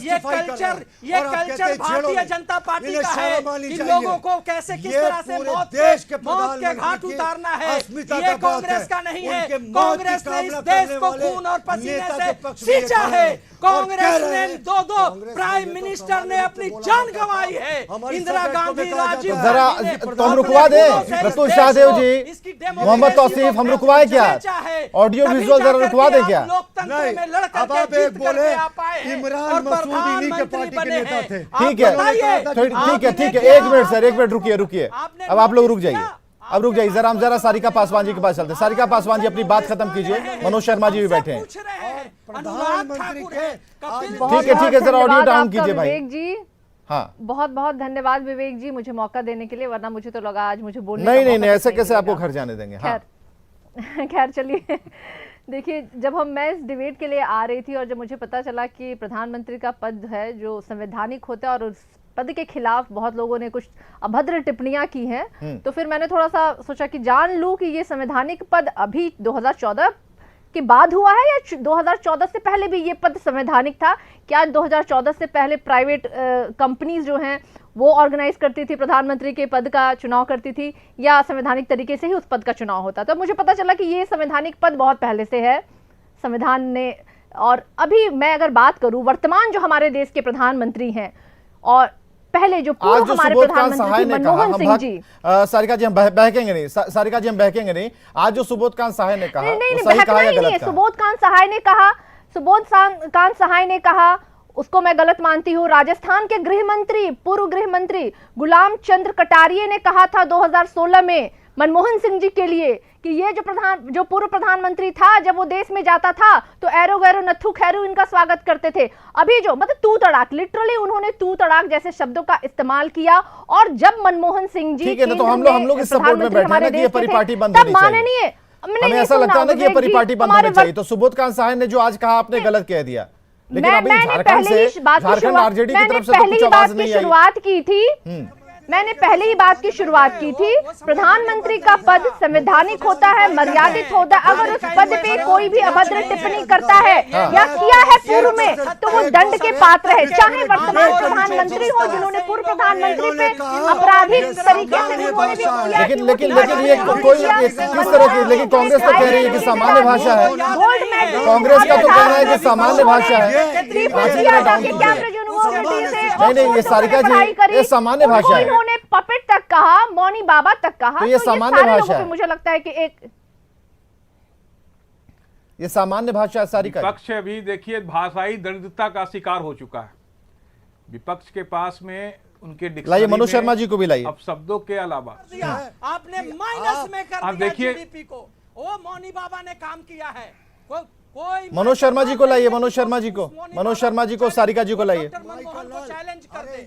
ये कल्चर भारतीय जनता पार्टी का है कि लोगों को कैसे, किस तरह से मौत के घाट उतारना है। ये कांग्रेस का नहीं है। कांग्रेस ने इस देश को खून और पसीने से सींचा है। कांग्रेस ने दो प्राइम मिनिस्टर ने अपनी जान गंवाई है। इंदिरा गांधी, राजीव जरा तो हम रुकवा दें प्रतुल शाहदेव जी, मोहम्मद तौसीफ, हम रुकवाए क्या? ऑडियो विजुअल जरा रुकवा दें क्या? अब आप एक बोले इमरान मसूद इन्हीं के पार्टी के नेता थे। ठीक है, ठीक है, एक मिनट सर, एक मिनट रुकिए। अब आप लोग रुक जाइए, अब रुक जाइए जरा, हम जरा सारिका पासवान जी के पास चलते हैं। सारिका पासवान जी अपनी बात खत्म कीजिए, मनोज शर्मा जी भी बैठे हैं। प्रधानमंत्री के ठीक है, जरा ऑडियो डाउन कीजिए भाई। विवेक जी, हाँ बहुत बहुत धन्यवाद विवेक जी मुझे मौका देने के लिए, वरना मुझे तो लगा आज मुझे बोलने नहीं का नहीं मौका नहीं, ऐसे नहीं कैसे आपको मिलेगा। घर जाने देंगे। हाँ खैर चलिए देखिए, जब मैं इस डिबेट के लिए आ रही थी और जब मुझे पता चला कि प्रधानमंत्री का पद है जो संवैधानिक होता है और उस पद के खिलाफ बहुत लोगों ने कुछ अभद्र टिप्पणियां की हैं, तो फिर मैंने थोड़ा सा सोचा कि जान लूं कि ये संवैधानिक पद अभी 2014 के बाद हुआ है या 2014 से पहले भी ये पद संवैधानिक था। क्या 2014 से पहले प्राइवेट कंपनीज जो हैं वो ऑर्गेनाइज करती थी, प्रधानमंत्री के पद का चुनाव करती थी, या संवैधानिक तरीके से ही उस पद का चुनाव होता? तो मुझे पता चला कि ये संवैधानिक पद बहुत पहले से है संविधान ने। और अभी मैं अगर बात करूं वर्तमान जो हमारे देश के प्रधानमंत्री हैं और पहले जो पूर्व हमारे प्रधानमंत्री मनमोहन सिंह जी, सारिका जी हम बहकेंगे नहीं, सारिका जी हम बहकेंगे नहीं। आज जो सुबोध कांत सहाय ने कहा, नहीं वो सही कहा या गलत कहा? सुबोध कांत सहाय ने कहा उसको मैं गलत मानती हूँ। राजस्थान के गृह मंत्री, पूर्व गृह मंत्री गुलाम चंद्र कटारिया ने कहा था 2016 में मनमोहन सिंह जी के लिए कि ये जो पूर्व प्रधानमंत्री था जब वो देश में जाता था तो एरो गैरो नथु खैरू इनका स्वागत करते थे। अभी जो मतलब तू तड़ाक, लिटरली उन्होंने तू तड़ाक जैसे शब्दों का इस्तेमाल किया। और जब मनमोहन सिंह जी ठीक है ना, तो हम लोग इस सपोर्ट में बैठे हैं ना कि ये परिपाटी बंद होनी चाहिए। हमें ऐसा लगता है ना कि ये परिपाटी बंद होनी चाहिए। तो सुबोध कांत सहाय ने जो आज कहा आपने गलत कह दिया, लेकिन अभी झारखंड आरजेडी की तरफ से तो कुछ आवाज नहीं आई। शुरुआत की थी, मैंने पहले ही बात की शुरुआत की थी। प्रधानमंत्री का पद संवैधानिक होता है, मर्यादित होता है। अगर उस पद पे कोई भी अभद्र टिप्पणी करता है या किया है पूर्व में तो वो दंड के पात्र है, चाहे वर्तमान प्रधानमंत्री हो जिन्होंने पूर्व प्रधानमंत्री पे आपराधिक तरीके से उन्होंने भी किया। लेकिन ये कोई किस तरह की, लेकिन कांग्रेस तो कह रही है कि सामान्य भाषा है। कांग्रेस का तो कहना है कि सामान्य भाषा है। नहीं, ये सारिका जी ये सामान्य भाषा है। उन्होंने पपेट तक कहा, मौनी बाबा तक कहा, तो ये सामान्य भाषा है। मुझे लगता है कि ये सामान्य भाषा है। सारिका विपक्ष अभी देखिए भाषाई दरिद्रता का शिकार हो चुका है। विपक्ष के पास में उनके लाइए मनोज शर्मा जी को भी लाइए। अब शब्दों के अलावा आपने माइनस में कर दिया देखिए जीडीपी को। वो मौनी बाबा ने काम किया है। कोई मनोज शर्मा जी को लाइए, मनोज शर्मा जी को सारिका जी को लाइए।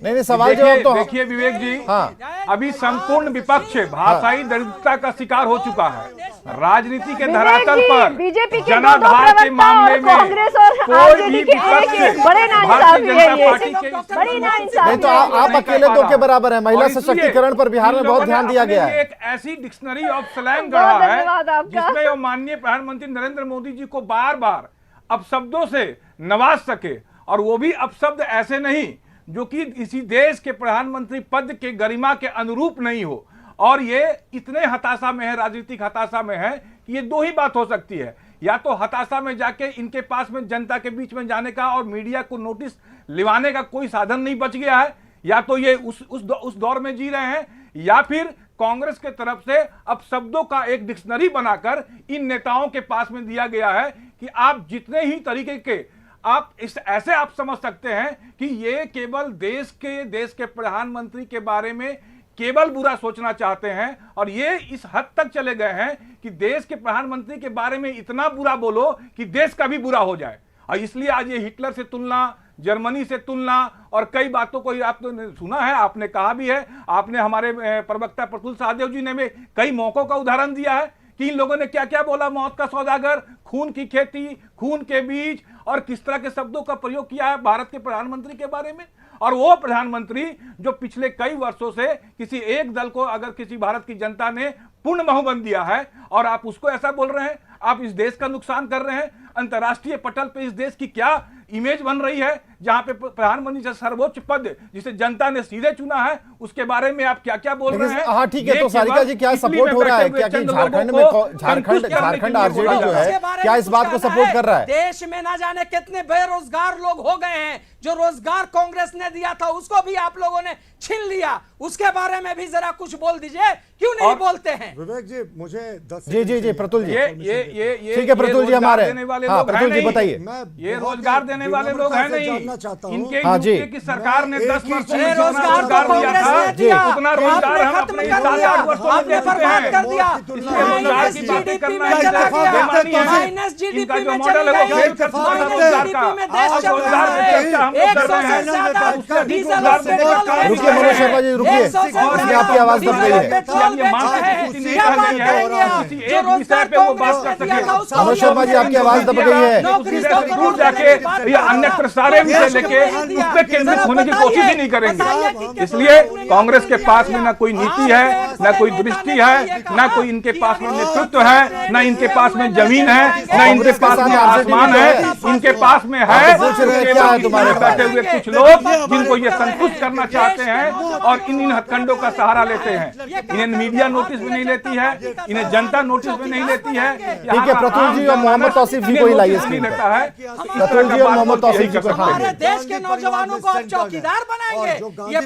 नहीं, सवाल जवाब तो देखिए विवेक जी, हाँ अभी संपूर्ण विपक्ष भाषाई दरिद्रता का शिकार हो चुका है। राजनीति के धरातल पर बीजेपी के जनाधार के मामले में कांग्रेस और कोई भी विपक्ष बड़े भारतीय जनता पार्टी के नहीं, तो आप अकेले दो के बराबर है। महिला सशक्तिकरण पर बिहार में बहुत ध्यान दिया गया है। एक ऐसी डिक्शनरी ऑफ स्लैंग गढ़ा है जिसमें माननीय प्रधानमंत्री नरेंद्र मोदी जी को बार बार अपशब्दों से नवाज सके, और वो भी अपशब्द ऐसे नहीं जो कि इसी देश के प्रधानमंत्री पद के गरिमा के अनुरूप नहीं हो। और ये इतने हताशा में है, राजनीतिक हताशा में है कि ये दो ही बात हो सकती है, या तो हताशा में जाके इनके पास में जनता के बीच में जाने का और मीडिया को नोटिस लिवाने का कोई साधन नहीं बच गया है, या तो ये उस दौर में जी रहे हैं, या फिर कांग्रेस के तरफ से अब शब्दों का एक डिक्शनरी बनाकर इन नेताओं के पास में दिया गया है कि आप जितने ही तरीके के आप ऐसे आप समझ सकते हैं कि ये केवल देश के प्रधानमंत्री के बारे में केवल बुरा सोचना चाहते हैं, और ये इस हद तक चले गए हैं कि देश के प्रधानमंत्री के बारे में इतना बुरा बोलो कि देश का भी बुरा हो जाए। और इसलिए आज ये हिटलर से तुलना, जर्मनी से तुलना और कई बातों को आप तो सुना है, आपने कहा भी है, आपने हमारे प्रवक्ता प्रफुल्ल सहदेव जी ने भी कई मौकों का उदाहरण दिया है कि इन लोगों ने क्या क्या बोला, मौत का सौदागर, खून की खेती, खून के बीज, और किस तरह के शब्दों का प्रयोग किया है भारत के प्रधानमंत्री के बारे में। और वो प्रधानमंत्री जो पिछले कई वर्षों से किसी एक दल को अगर किसी भारत की जनता ने पूर्ण बहुमत दिया है और आप उसको ऐसा बोल रहे हैं, आप इस देश का नुकसान कर रहे हैं। अंतर्राष्ट्रीय पटल पे इस देश की क्या इमेज बन रही है, जहां पे प्रधानमंत्री से सर्वोच्च पद जिसे जनता ने सीधे चुना है उसके बारे में आप क्या क्या बोल रहे हैं। हाँ ठीक है, तो सारिका जी क्या सपोर्ट हो रहा है, क्या कि झारखंड में झारखंड आरजेडी जो है क्या इस बात को सपोर्ट कर रहा है? देश में ना जाने कितने बेरोजगार लोग हो गए हैं, जो रोजगार कांग्रेस ने दिया था उसको भी आप लोगों ने छीन लिया, उसके बारे में भी जरा कुछ बोल दीजिए, क्यों नहीं बोलते हैं? विवेक जी मुझे 10 जी प्रतुल जी, ये ठीक है प्रतुल जी हमारे, हाँ प्रतुल जी बताइए। ये रोजगार देने वाले लोग हैं नहीं, इनके हाँ जी की सरकार ने 10 वर्ष रोजगार तो कांग्रेस ने दिया, उतना रोजगार हम खत्म अपने कर 7-8 वर्षों में आपने दे चुके बर्बाद हैं। कर दिया। इसलिए रोजगार की बातें करना में चला गया, बेमानी है। माइनस जीडीपी इनका जो में मॉडल है वो चली फेल कर चुका है रोजगार का। में देश अब चल रोजगार रहा पे है। चर्चा हम लोग कर 100 रहे से हैं, ज्यादा उससे अधिक डीजल रोजगार और पे पेट्रोल बात है। रुकिए मनोज शर्मा जी, रुकिए। 100 से इसमें ज्यादा आपकी आवाज दब गई है। पेट्रोल ये मात्र बेचा है। किसी ने क्या कहा बात नहीं है, करेंगे किसी जो एक विषय रोजगार पे वो कांग्रेस बात ने कर दिया सके। था उसको मनोज शर्मा जी, आपकी आवाज दब गई है। नौकरी से तो दूर करोड़ों जाके देने की बात ये कर रहा अन्यत्र था। सारे विषय देश को लेके नहीं दिया। उस पे केंद्रित जरा होने की बताइए, कोशिश ही नहीं करेंगे। बताइए कि किस इसलिए आपने कांग्रेस के दिया पास दिया। में ना कोई नीति आप है, एक ना कोई बड़े दृष्टि नेता ने है, ये ना कहा कोई इनके कि पास में अभी नेतृत्व है, ना इनके पास में जमीन है, ना इनके पास में आसमान है। इनके पास में है पूछ रहे हैं क्या है तुम्हारे पास? बैठे हुए कुछ लोग जिनको ये संतुष्ट करना चाहते हैं और इन हथकंडों का सहारा लेते हैं। इन्हें मीडिया नोटिस भी नहीं लेती है, इन्हें जनता नोटिस भी नहीं लेती है। ठीक है, प्रतुल जी और मोहम्मद तौसीफ जी को ही लाइए स्क्रीन पर। लेता है। प्रतुल जी और मोहम्मद तौसीफ जी को, हाँ। हमारे देश के नौजवानों को आप चौकीदार बनाएंगे। ये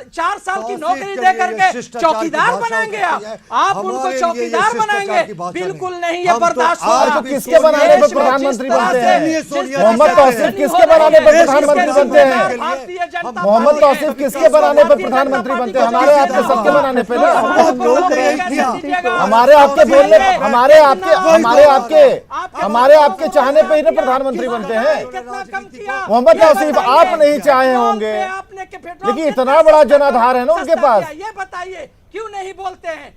4 साल की नौकरी दे करके चौकीदार बनाएंगे आप उनको चौकीदार बनाएंगे। बिल्कुल नहीं, ये बर्दाश्त तो किसके बनाने पर प्रधानमंत्री बनते हैं? मोहम्मद तौसीफ किसके बनाने पर प्रधानमंत्री बनते हैं? मोहम्मद तौसीफ किसके बनाने पर प्रधानमंत्री बनते हैं? हमारे आपके सबके बनाने पे ना। हमारे आपके बोलने, हमारे आपके चाहने पे ही ना प्रधानमंत्री बनते हैं। मोहम्मद तौसीफ आप नहीं चाहे होंगे, लेकिन इतना बड़ा जनाधार है ना उनके पास। ये बताइए क्यों नहीं बोलते हैं?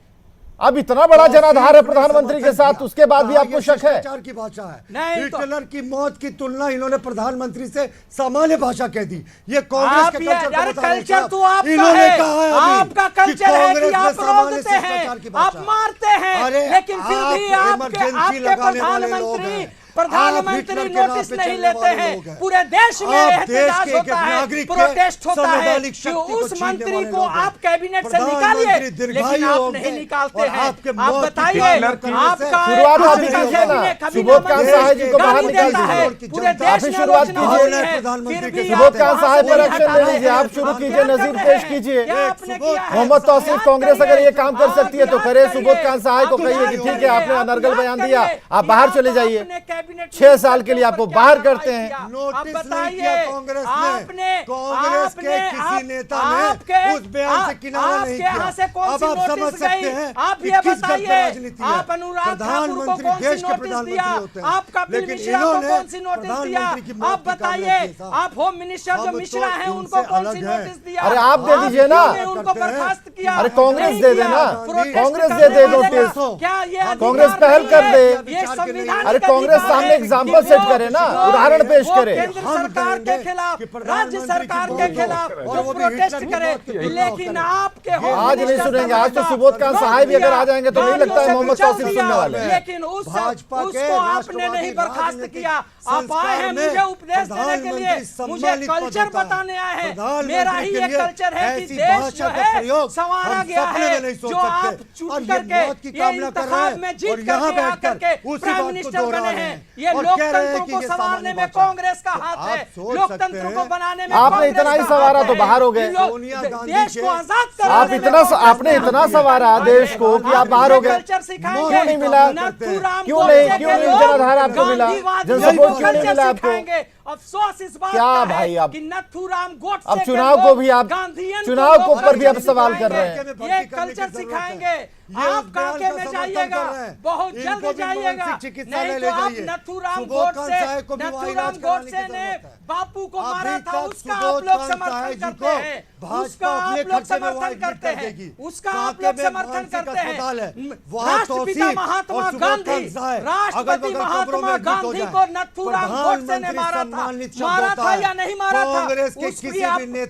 अब इतना बड़ा जनाधार है प्रधानमंत्री के साथ, उसके बाद भी आपको शक है? शिष्टाचार की भाषा है। नहीं तो- हिटलर की मौत की तुलना इन्होंने प्रधानमंत्री से सामान्य भाषा कह दी। ये कांग्रेस के कल्चर को बता रहे हैं कल्चर तो आपका इन्होंने है, कहा है अभी आपका कल्चर है कांग्रेस कि में आप सामान्य रोकते हैं, शिष्टाचार की भाषा आप मारते हैं, अरे लेकिन फिर भी आप आपके इमरजेंसी लगाने वाले लोग प्रधानमंत्री हैं। प्रधानमंत्री आप हिटलर के नाम नोटिस पे नहीं चलने लेते वाले हैं। लोग हैं। पूरे देश में आप एहतजाज देश के एक होता है, नागरिक के प्रोटेस्ट होता है संवैधानिक कि शक्ति को उस छीनने मंत्री वाले को लोग हैं। आप कैबिनेट से प्रधानमंत्री निकालिए, दीर्घायु लेकिन आप होंगे नहीं निकालते और हैं। आपके आप मौत की बताइए, कामना करने से आपका शुरुआत आप ही आपका कीजिए ना। कैबिनेट कभी सुबोध ना कांत सहाय जी को बाहर गाली निकाल देता दीजिए। है, पूरे आप देश ही में शुरुआत आलोचना कीजिए। होती है, प्रधानमंत्री फिर के भी सुबोध आप कांत साहब पर वहाँ से एक्शन नहीं ले लीजिए। हटा आप रहे शुरू हैं। कीजिए, क्या नजीर कर पेश रहे हैं? कीजिए। क्या आपने किया है? मोहम्मद तौसीफ कांग्रेस अगर ये काम कर सकती है तो करे। आप सुबोध कांत सहाय को आप कहिए कि ठीक है, आपने आप अनर्गल याद बयान दिया, करिए आप कि बाहर आप चले जाइए। अपने कैबिनेट 6 साल के लिए आपको क्या बाहर कार्रवाई करते हैं। किया? आप नोटिस नहीं बताइए, किया कांग्रेस ने। कांग्रेस के किसी नेता ने उस बयान से किनारा नहीं किया। यहाँ से कौन अब सी आप समझ नोटिस सकते गई? हैं आप कि ये किस दल पे बताइए, राजनीति है। आप अनुराग ठाकुर को प्रधानमंत्री कौन देश सी के नोटिस प्रधानमंत्री दिया? होते हैं। आप कपिल लेकिन मिश्रा को इन्होंने कौन सी नोटिस दिया? प्रधानमंत्री की मौत आप की कामना बताइए, की साहब। आप होम मिनिस्टर जो हम तो मिश्रा हैं उनको इनसे कौन सी अलग हैं। नोटिस दिया? अरे आप दे दीजिए ना। क्यों नहीं उनको बर्खास्त किया? अरे कांग्रेस नहीं दे किया। देना। प्रोटेस्ट कांग्रेस करने दे दे वाले नोटिस। का क्या ये अधिकार कांग्रेस पहल नहीं कर है? दे। ये संविधानिक अरे कांग्रेस अधिकार सामने है एग्जाम्पल कि सेट वो- करे ना, वो- उदाहरण पेश वो करे। केंद्र हम सरकार के कहेंगे खिलाफ, कि राज्य प्रधानमंत्री सरकार की के मौत हो खिलाफ और जो वो भी प्रोटेस्ट हिटलर की करे, मौत की तुलना लेकिन करे। आपके होम आज नहीं मिनिस्टर सुनेंगे। ने आज तो कहा, सुबोध कांत रोक साहब भी अगर दिया, आ जाएंगे तो नहीं गालियों लगता है से मोहम्मद बचा तौसीफ दिया, सुनने वाले हैं। लेकिन भाजपा के उसको आपने नहीं राष्ट्रवादी बर्खास्त राजनीतिक किया। आप आए हैं संस्कार मुझे उपदेश देने के लिए, प्रधानमंत्री मुझे सम्मानित पद कल्चर होता है। बताने आए हैं। प्रधानमंत्री मेरा ही के ये लिए कल्चर है कि ऐसी देश भाषा जो का है प्रयोग संवारा हम गया सपने है, में नहीं सोच जो आप सकते। चुन और ये करके मौत की ये कामना कर रहे इंतखाब हैं में और जीत यहाँ करके बैठकर आकर के उसी प्राइम बात को मिनिस्टर दोहरा बने रहे हैं। हैं ये और कह रहे हैं लोकतंत्र कि को ये संवारने सामान्य में भाषा है। कांग्रेस का हाथ आप है, सोच लोकतंत्र सकते को हैं। बनाने में आपने कांग्रेस इतना ही का संवारा हाथ तो है। बाहर हो गए। ये लोग सोनिया गांधी देश के- को आजाद आप कराने में इतना कांग्रेस आपने का इतना हाथ है। संवारा देश को कि आप बाहर हो गए। कल्चर सिखाएंगे, क्यों नहीं मिला? नथुराम क्यों गोडसे नहीं? के क्यों नहीं लोग जनाधार आपको मिला? गांधीवादी जन को सपोर्ट क्यों नहीं कल्चर मिला आपको? सिखाएंगे। अफसोस इस बात क्या का भाई है आप- कि नथुराम गोडसे अब के चुनाव को लोग भी आप गांधीयन चुनाव को लोग ऊपर भी आप कल्चर सवाल कर रहे हैं। सिखाएंगे। ये कल्चर सिखाएंगे। आप कांके में जाइएगा, बहुत जल्द जाइएगा, नहीं तो आप नथुराम गोडसे ने बापू को मारा था, उसका आप लोग समर्थन करते हैं, उसका आप लोग समर्थन करते हैं, उसका आप लोग समर्थन करते हैं। राष्ट्रपिता महात्मा गांधी, राष्ट्रपति महात्मा गांधी को नथुराम गोडसे ने मारा था या नहीं मारा था?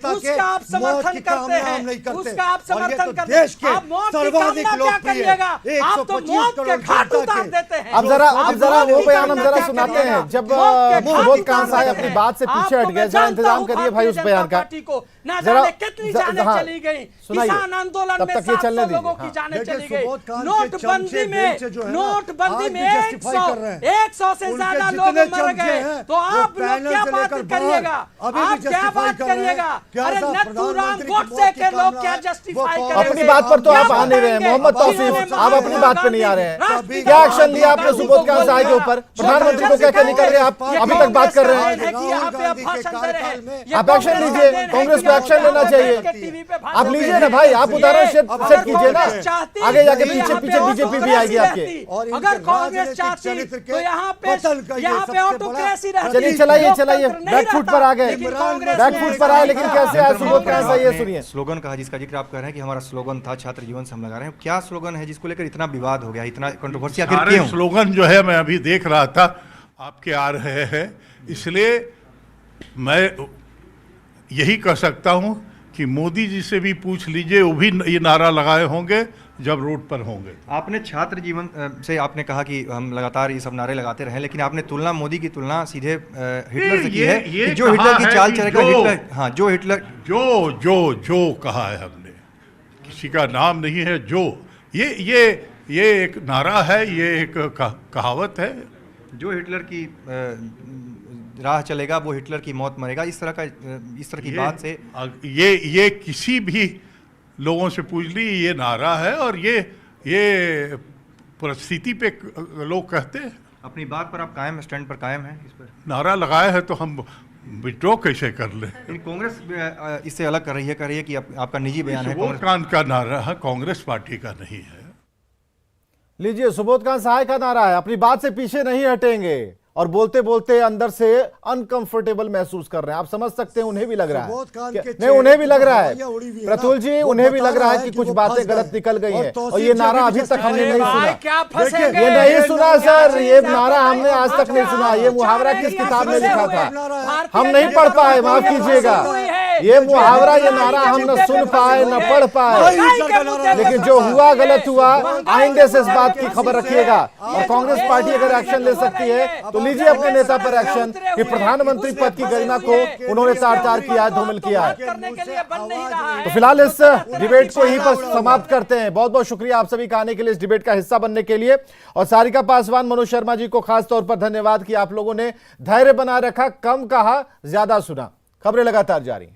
उसका आप समर्थन करते हैं, उसका आप समर्थन करते हैं। आप मौत की कामना क्या करिएगा? आप तो मौत के घाट उतार देते हैं। अब जरा वो बयान हम जरा सुनाते हैं। जब सुबोध कांत साहब अपनी बात से पीछे हट गए, जरा इंतजाम करिए भाई उस बयान का। जरा कितनी जाने हाँ, चली गई, सुनाइए। किसान आंदोलन तब में तक ये 700 चलने लोगों दीजिए। की जाने देखिए, चली गई। सुबोध कांत के नोटबंदी चमचे में बेंच जो है ना, आज भी नोटबंदी में justify कर रहे हैं। 100 से उनके ज्यादा जितने लोग मर चमचे गए, हैं, तो वो आप लोग फाइनल क्या से बात लेकर करिएगा? अभी आप भी क्या justify बात कर रहे हैं। करिएगा? क्या अरे ऐसा नथुराम प्रधानमंत्री की गोडसे मौत की के लोग कामना क्या है? जस्टिफाई वो करेंगे? अपनी बात पर तो आप आ नहीं रहे हैं मोहम्मद तौसीफ, आप अपनी बात पे नहीं आ रहे हैं। क्या एक्शन लिया आपने सुबोधकांत सहाय के ऊपर? प्रधानमंत्री को क्या क्या निकल रहे हैं? आप अभी तक बात कर रहे हैं। आप एक्शन लीजिए, कांग्रेस को एक्शन लेना चाहिए। आप लीजिए ना भाई, आप उदाहरण सेट कीजिए ना, आगे जाके पीछे पीछे बीजेपी भी आएगी आपके। अगर कांग्रेस चाहती तो यहाँ पे ऑटोक्रेसी रहती। चलिए चलाइए, बैकफुट पर आ गए, बैकफुट पर आए, लेकिन कैसे आए सुबोधकांत सहाय, ये सुनिए। स्लोगन कहा जिसका जिक्र आप कर रहे हैं कि हमारा स्लोगन था छात्र जीवन से हम लगा रहे हैं, क्या स्लोगन है जिसको लेकर इतना विवाद हो गया, इतना कंट्रोवर्सी आखिर सारे क्यों? स्लोगन जो है मैं अभी देख रहा था आपके आ रहे हैं, इसलिए मैं यही कह सकता हूं कि मोदी जी से भी पूछ लीजिए, वो भी ये नारा लगाए होंगे जब रोड पर होंगे। आपने छात्र जीवन से आपने कहा कि हम लगातार ये सब नारे लगाते रहे, लेकिन आपने तुलना मोदी की तुलना सीधे हिटलर से की है कि जो हिटलर की चाल चलेगा हिटलर, हाँ जो हिटलर जो कहा है हमने, किसी का नाम नहीं है। जो ये एक नारा है, ये एक कहावत है। जो हिटलर की राह चलेगा वो हिटलर की मौत मरेगा, इस तरह की बात से ये किसी भी लोगों से पूछ ली, ये नारा है और ये परिस्थिति पे लोग कहते हैं। अपनी बात पर आप कायम, स्टैंड पर कायम हैं इस पर? नारा लगाया है तो हम विड्रॉ कैसे कर लें? कांग्रेस इससे अलग कर रही है, कह रही है कि आपका निजी बयान है। सुबोधकांत का नारा है, कांग्रेस पार्टी का नहीं है। लीजिए, सुबोधकांत सहाय का नारा है, अपनी बात से पीछे नहीं हटेंगे, और बोलते बोलते अंदर से अनकंफर्टेबल महसूस कर रहे हैं। आप समझ सकते हैं, उन्हें भी लग रहा है, नहीं उन्हें भी लग रहा है, प्रतुल जी उन्हें भी लग रहा है कि कुछ बातें गलत निकल गई हैं, और ये नारा अभी तक हमने नहीं सुना। ये नहीं सुना सर, ये नारा हमने आज तक नहीं सुना। ये मुहावरा किस किताब में लिखा था? हम नहीं पढ़ पाए, माफ कीजिएगा। ये मुहावरा, ये नारा हम न सुन पाए न पढ़ पाए, लेकिन जो हुआ गलत हुआ। आइंदे से इस बात की खबर रखिएगा, और कांग्रेस पार्टी अगर एक्शन ले सकती है तो लीजिए अपने नेता पर एक्शन कि प्रधानमंत्री पद की गरिमा को उन्होंने तार-तार किया है, धूमिल किया है। तो फिलहाल इस डिबेट को यहीं पर समाप्त करते हैं। बहुत बहुत शुक्रिया आप सभी का आने के लिए, इस डिबेट का हिस्सा बनने के लिए, और सारिका पासवान, मनोज शर्मा जी को खास तौर पर धन्यवाद कि आप लोगों ने धैर्य बनाए रखा, कम कहा ज्यादा सुना। खबरें लगातार जारी।